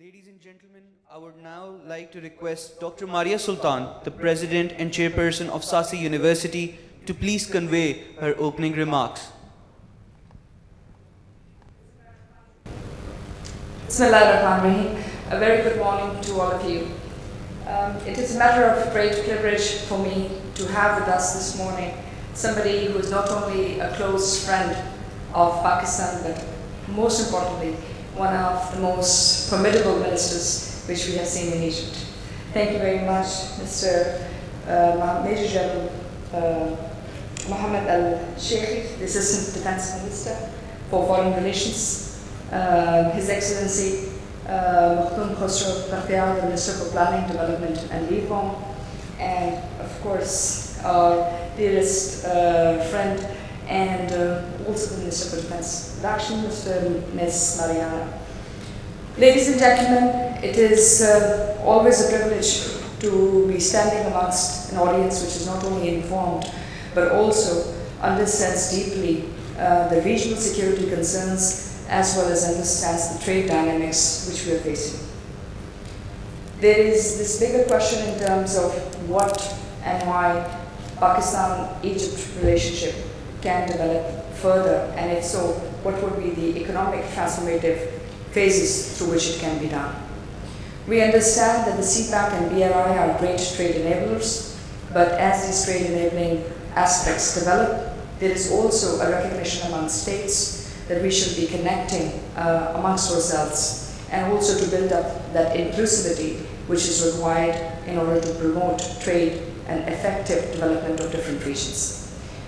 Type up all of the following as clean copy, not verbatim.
Ladies and gentlemen, I would now like to request Dr. Maria Sultan, the President and Chairperson of Sasi University, to please convey her opening remarks. Bismillahirrahmanirrahim. A very good morning to all of you. It is a matter of great privilege for me to have with us this morning somebody who is not only a close friend of Pakistan, but most importantly, one of the most formidable ministers which we have seen in Egypt. Thank you very much, Mr. Major General Mohammed Al-Sheikhi, the Assistant Defense Minister for Foreign Relations, His Excellency Makhtoum Khosrow Bakhtiar, the Minister for Planning, Development and Reform, and of course our dearest friend and also the Minister for Defense and Action, Ms. Mariana. Ladies and gentlemen, it is always a privilege to be standing amongst an audience which is not only informed, but also understands deeply the regional security concerns as well as understands the trade dynamics which we are facing. There is this bigger question in terms of what and why Pakistan-Egypt relationship can develop further, and if so, what would be the economic transformative phases through which it can be done. We understand that the CPAC and BRI are great trade enablers, but as these trade enabling aspects develop, there is also a recognition among states that we should be connecting amongst ourselves, and also to build up that inclusivity which is required in order to promote trade and effective development of different regions.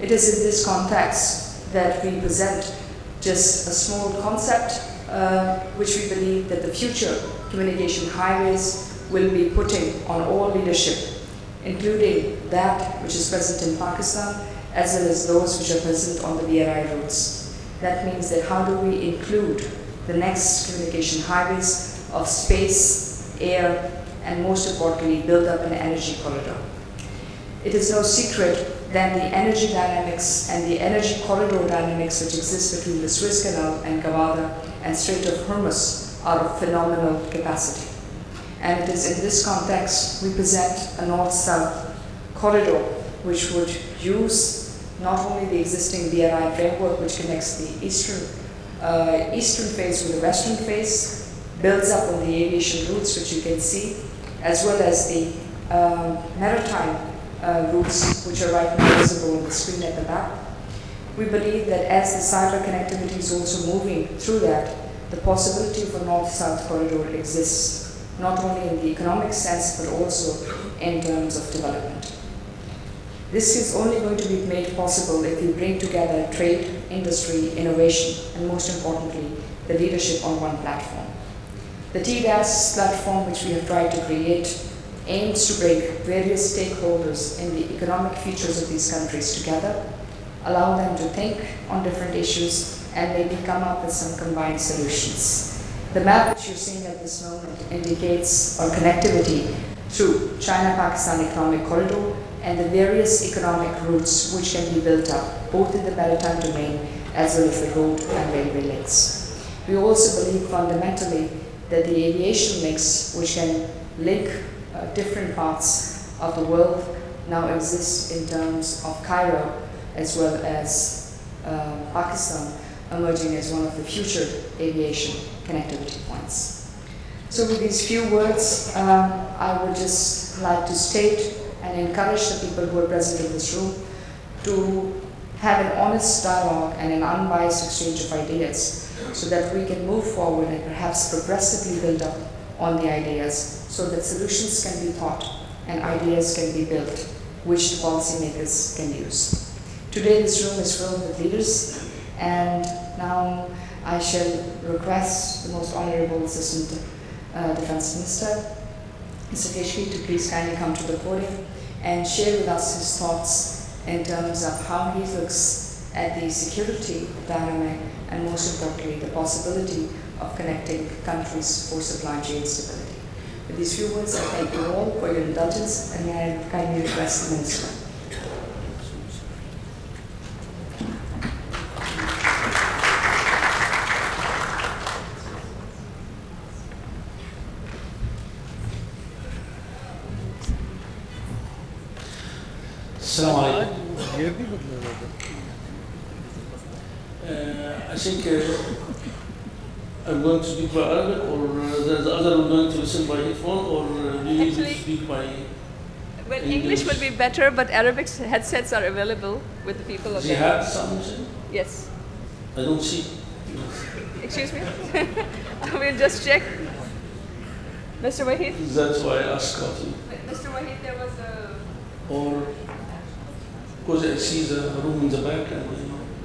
It is in this context that we present just a small concept which we believe that the future communication highways will be putting on all leadership, including that which is present in Pakistan as well as those which are present on the BRI routes. That means that how do we include the next communication highways of space, air, and most importantly, build up an energy corridor. It is no secret that the energy dynamics and the energy corridor dynamics which exist between the Suez Canal and Gawada and Strait of Hormuz are of phenomenal capacity. And it is in this context we present a north-south corridor which would use not only the existing BRI framework which connects the eastern phase with the western phase, builds up on the aviation routes which you can see, as well as the maritime routes which are right now visible on the screen at the back. We believe that as the cyber connectivity is also moving through that, the possibility for north-south corridor exists, not only in the economic sense, but also in terms of development. This is only going to be made possible if we bring together trade, industry, innovation, and most importantly, the leadership on one platform. The TDAS platform which we have tried to create aims to bring various stakeholders in the economic futures of these countries together, allow them to think on different issues, and maybe come up with some combined solutions. The map which you're seeing at this moment indicates our connectivity through China-Pakistan Economic Corridor and the various economic routes which can be built up, both in the maritime domain as well as the road and railway links. We also believe fundamentally that the aviation mix, which can link different parts of the world, now exists in terms of Cairo as well as Pakistan emerging as one of the future aviation connectivity points. So with these few words, I would just like to state and encourage the people who are present in this room to have an honest dialogue and an unbiased exchange of ideas so that we can move forward and perhaps progressively build up on the ideas so that solutions can be thought and ideas can be built which the policymakers can use. Today this room is filled with leaders, and now I shall request the most honorable Assistant Defense Minister, Mr. Keshri, to please kindly come to the podium and share with us his thoughts in terms of how he looks at the security dynamic and most importantly the possibility of connecting countries for supply chain stability. With these few words, I thank you all for your indulgence, and may I kindly request the Minister. السلام عليكم. I think I'm going to speak by Arabic, or the other are going to listen by headphone, or do you need to speak by Well, English will be better, but Arabic headsets are available with the people of They have something? Yes. I don't see. Excuse me? We'll just check. Mr. Wahid? That's why I asked you. Mr. Wahid, there was a... Or because I see the room in the back. And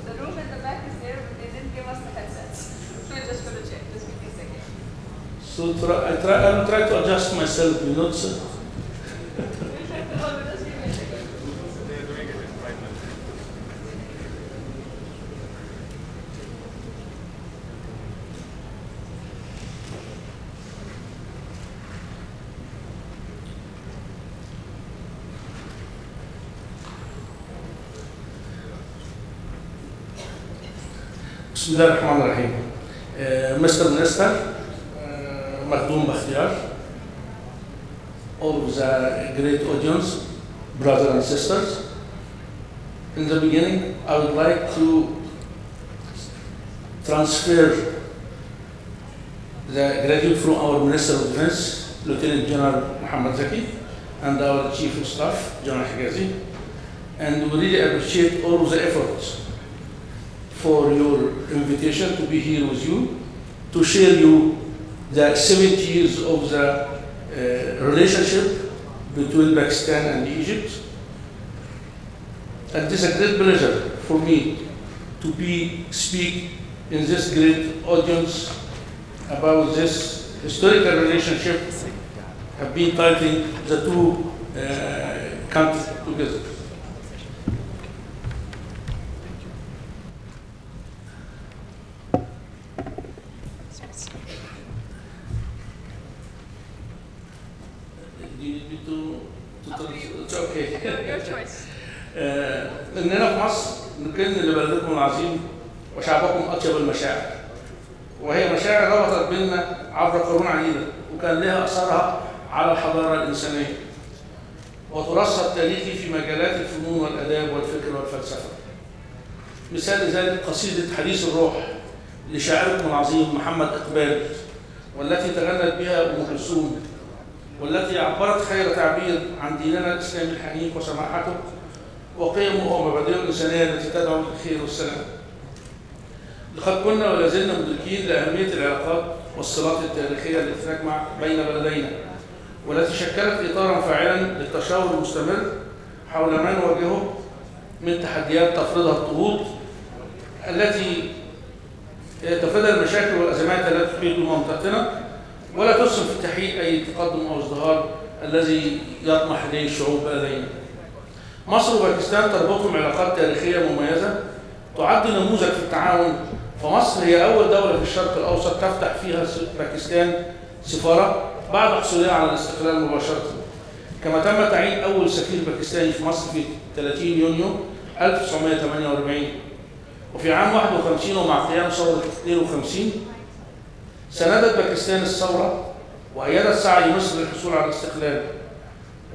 The room in the back is there, but they didn't give us the headsets. So we're just going to check. Just give me a second. So I'll try to adjust myself, you know, sir. بسم الله الرحمن الرحيم. Mr. Minister, مخدوم باختيار, all of the great audience, brothers and sisters. In the beginning, I would like to transfer the gratitude from our Minister of Defense, Lieutenant General Mohammed Zaki, and our Chief of Staff, General Higazi. And we really appreciate all of the efforts for your invitation to be here with you, to share you the 70 years of the relationship between Pakistan and Egypt. And it is a great pleasure for me to speak in this great audience about this historical relationship, have been tying the two countries together. Your choice. إننا في مصر نكن لبلدكم العظيم وشعبكم أطيب المشاعر، وهي مشاعر ربطت بيننا عبر قرون عديدة، وكان لها أثرها على الحضارة الإنسانية وترصها التاريخي في مجالات الفنون والآداب والفكر والفلسفة. مثال ذلك قصيدة حديث الروح لشاعركم العظيم محمد إقبال، والتي تغنت بها أم كلثوم، والتي عبرت خير تعبير عن ديننا الإسلامي الحنيف وسماحته وقيمه ومبادئه الإنسانية التي تدعو للخير والسلام. لقد كنا ولا زلنا مدركين لأهمية العلاقات والصلات التاريخية التي تجمع بين بلدينا، والتي شكلت إطارا فاعلا للتشاور المستمر حول ما نواجهه من تحديات تفرضها الضغوط التي تفرضها المشاكل والأزمات التي تحيط بمنطقتنا، ولا تسهم في تحقيق أي تقدم أو ازدهار الذي يطمح إليه الشعوب بلدينا. مصر وباكستان تربطهم علاقات تاريخية مميزة تعد نموذج في التعاون، فمصر هي أول دولة في الشرق الأوسط تفتح فيها باكستان سفارة بعد حصولها على الاستقلال مباشرة، كما تم تعيين أول سفير باكستاني في مصر في 30 يونيو 1948. وفي عام 51 ومع قيام ثورة 52 ساندت باكستان الثورة وأيدت سعي مصر للحصول على الاستقلال،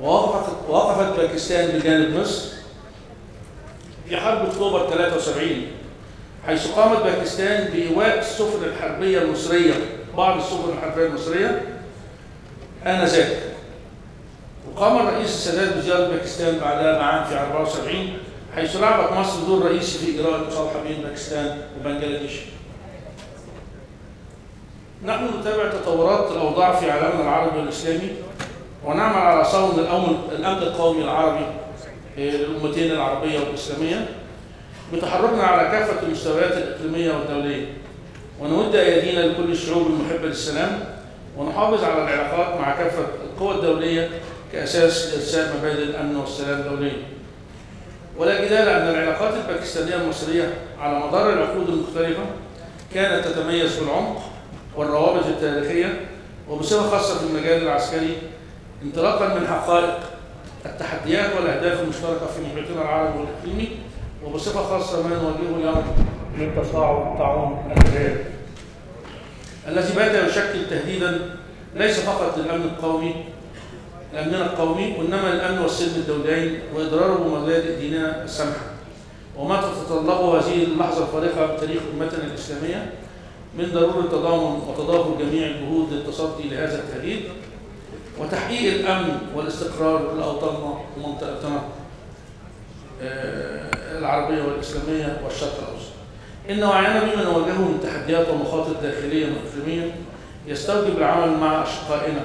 ووقفت باكستان بجانب مصر في حرب أكتوبر 73، حيث قامت باكستان بإيواء السفن الحربية المصرية، بعض السفن الحربية المصرية آنذاك. وقام الرئيس السادات بزيارة باكستان بعدها بعام في 74، حيث لعبت مصر دور رئيسي في إجراء المصالحة بين باكستان وبنغلاديش. نحن نتابع تطورات الأوضاع في عالمنا العربي والإسلامي، ونعمل على صون الأمن القومي العربي للأمتين العربية والإسلامية بتحركنا على كافة المستويات الإقليمية والدولية، ونمد أيدينا لكل الشعوب المحبة للسلام، ونحافظ على العلاقات مع كافة القوى الدولية كأساس لإرساء مبادئ الأمن والسلام الدولية. ولا جدال أن العلاقات الباكستانية المصرية على مدار العقود المختلفة كانت تتميز بالعمق والروابط التاريخية، وبصفة خاصة في المجال العسكري، انطلاقا من حقائق التحديات والأهداف المشتركة في محيطنا العربي والإقليمي، وبصفة خاصة ما نواجهه اليوم من تصاعد الطاعون الإرهابي الذي بات يشكل تهديدا ليس فقط للأمن القومي لأمننا القومي، وإنما الأمن والسلم الدوليين وإضراره بمبادئ ديننا السمحة. وما تتطلبه هذه اللحظة الفارقة بتاريخ أمتنا الإسلامية من ضرورة تضامن وتضافر جميع الجهود للتصدي لهذا التهديد وتحقيق الأمن والاستقرار لأوطاننا ومنطقتنا العربية والإسلامية والشرق الأوسط. إن وعينا بما نواجهه من تحديات ومخاطر داخلية وإقليمية يستوجب العمل مع أشقائنا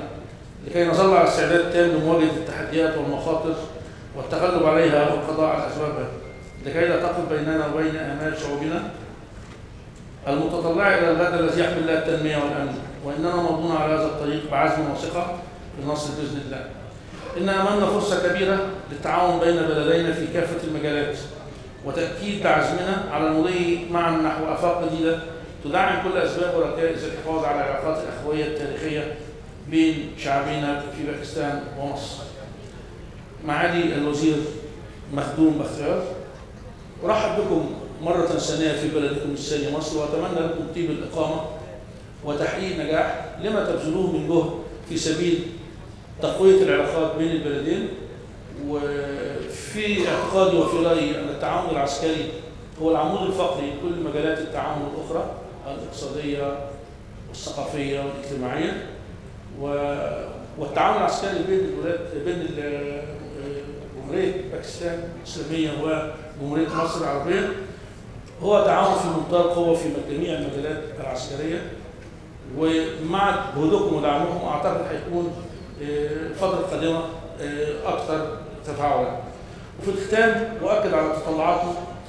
لكي نظل على استعداد تام لمواجهة التحديات والمخاطر والتغلب عليها والقضاء على أسبابها، لكي لا تقف بيننا وبين آمال شعوبنا المتطلعة إلى الغد الذي يحمل لها التنمية والأمن، وإننا ماضون على هذا الطريق بعزم وثقة بالنصر بإذن الله. إن أمامنا فرصة كبيرة للتعاون بين بلدينا في كافة المجالات وتأكيد عزمنا على المضي معا نحو آفاق جديدة تدعم كل أسباب وركائز الحفاظ على العلاقات الأخوية التاريخية بين شعبنا في باكستان ومصر. معالي الوزير مخدوم بختيار، أرحب بكم مرة ثانية في بلدكم الثاني مصر، وأتمنى لكم طيب الإقامة وتحقيق نجاح لما تبذلوه من جهد في سبيل تقوية العلاقات بين البلدين. وفي اعتقادي وفي رأيي أن التعاون العسكري هو العمود الفقري لكل مجالات التعاون الأخرى الاقتصادية والثقافية والاجتماعية. والتعاون العسكري بين جمهورية باكستان الإسلامية وجمهورية مصر العربية هو تعاون في منتهى القوة في جميع المجالات العسكرية، ومع جهودكم ودعمكم أعتقد هيكون الفترة القادمة أكثر تفاعلا. وفي الختام أؤكد على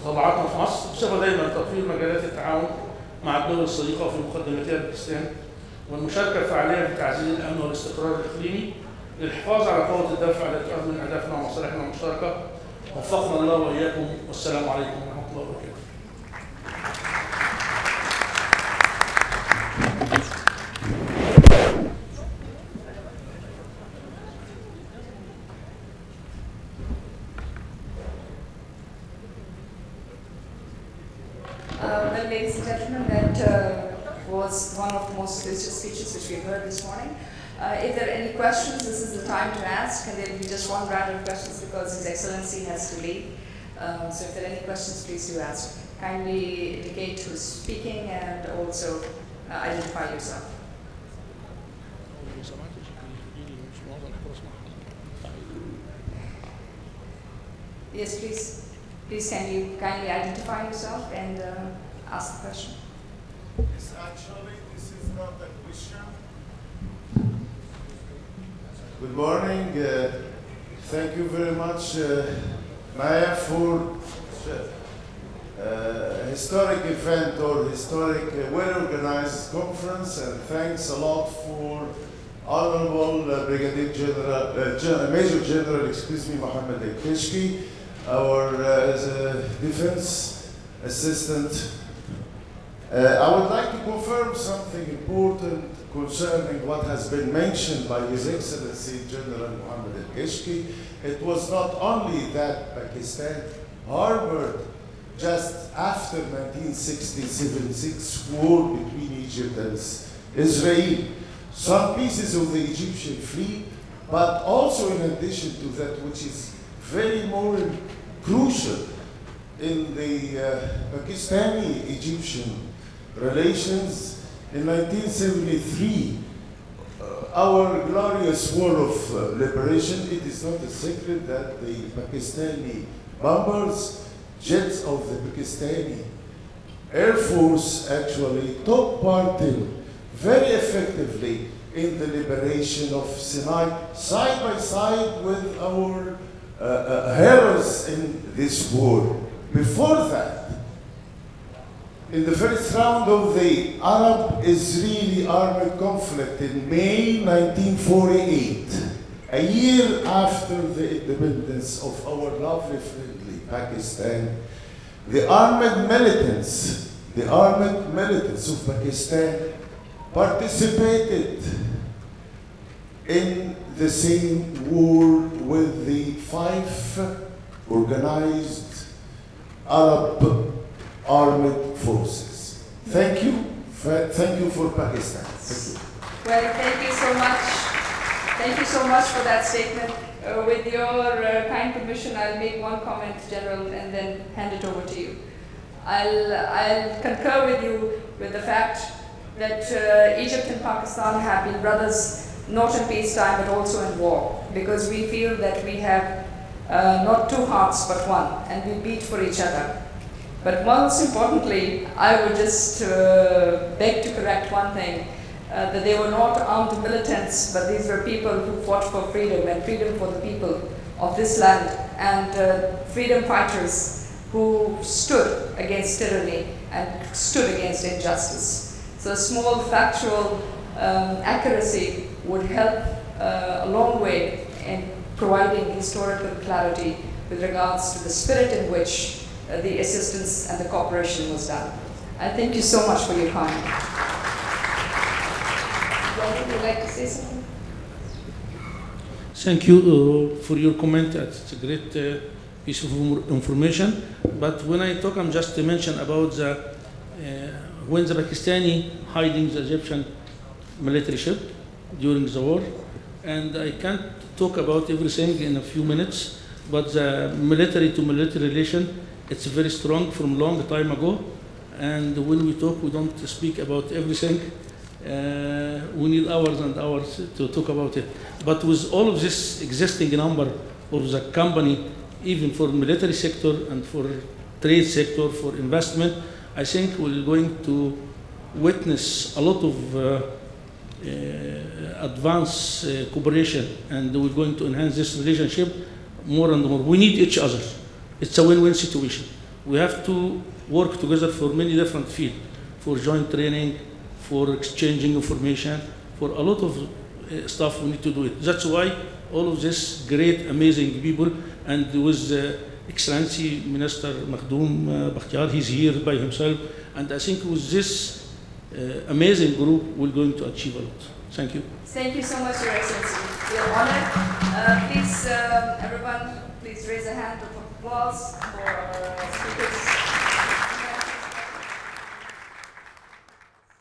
تطلعاتنا في مصر بصفة دائما تطوير مجالات التعاون مع الدول الصديقة وفي مقدمتها باكستان، والمشاركة الفعالية في تعزيز الأمن والاستقرار الإقليمي للحفاظ على قوة الدفع التي تؤمن أهدافنا ومصالحنا المشتركة. وفقنا الله وإياكم، والسلام عليكم ورحمة الله وبركاته. Well, ladies and gentlemen, that was one of the most delicious speeches which we've heard this morning. If there are any questions, this is the time to ask, and there will be just one round of questions because His Excellency has to leave. So if there are any questions, please do ask. Kindly indicate who's speaking and also identify yourself. Yes, please. Please, can you kindly identify yourself and ask the question? Yes, actually, this is not a question. Good morning. Thank you very much, Maya, for historic event or historic well-organized conference, and thanks a lot for Honorable Brigadier General, Major General, Mohammed Al-Kishki, our defense assistant. I would like to confirm something important concerning what has been mentioned by His Excellency General Mohammed Al-Kishki. It was not only that Pakistan harbored just after 1966 war between Egypt and Israel some pieces of the Egyptian fleet, but also in addition to that, which is very more crucial in the Pakistani-Egyptian relations, in 1973, our glorious war of liberation, it is not a secret that the Pakistani bombers, jets of the Pakistani Air Force actually took part in very effectively in the liberation of Sinai, side by side with our heroes in this war. Before that, in the first round of the Arab-Israeli armed conflict in May 1948, a year after the independence of our lovely friendly Pakistan, the armed militants of Pakistan participated in the same war with the 5 organized Arab armed forces. Thank you. Thank you for Pakistan. Thank you. Well, thank you so much. Thank you so much for that statement. With your kind permission, I'll make one comment, General, and then hand it over to you. I'll concur with you with the fact that Egypt and Pakistan have been brothers not in peacetime but also in war, because we feel that we have not two hearts but one, and we beat for each other. But most importantly, I would just beg to correct one thing, that they were not armed militants, but these were people who fought for freedom, and freedom for the people of this land, and freedom fighters who stood against tyranny and stood against injustice. So a small factual accuracy would help a long way in providing historical clarity with regards to the spirit in which the assistance and the cooperation was done. I thank you so much for your comment. Would you like to say something? Thank you for your comment. It's a great piece of information. But when I talk, I'm just to mention about the when the Pakistani hiding the Egyptian military ship during the war, and I can't talk about everything in a few minutes, but the military to military relation, it's very strong from long time ago, and when we talk, we don't speak about everything. We need hours and hours to talk about it. But with all of this existing number of the company, even for military sector and for trade sector, for investment, I think we're going to witness a lot of advanced cooperation, and we're going to enhance this relationship more and more. We need each other. It's a win-win situation. We have to work together for many different fields, for joint training, for exchanging information, for a lot of stuff we need to do it. That's why all of this great, amazing people, and with Excellency Minister Makhdoom Bakhtiar, he's here by himself, and I think with this amazing group, we're going to achieve a lot. Thank you. Thank you so much, Your Excellency. We are honored. Please, everyone, please raise a hand of applause for our speakers.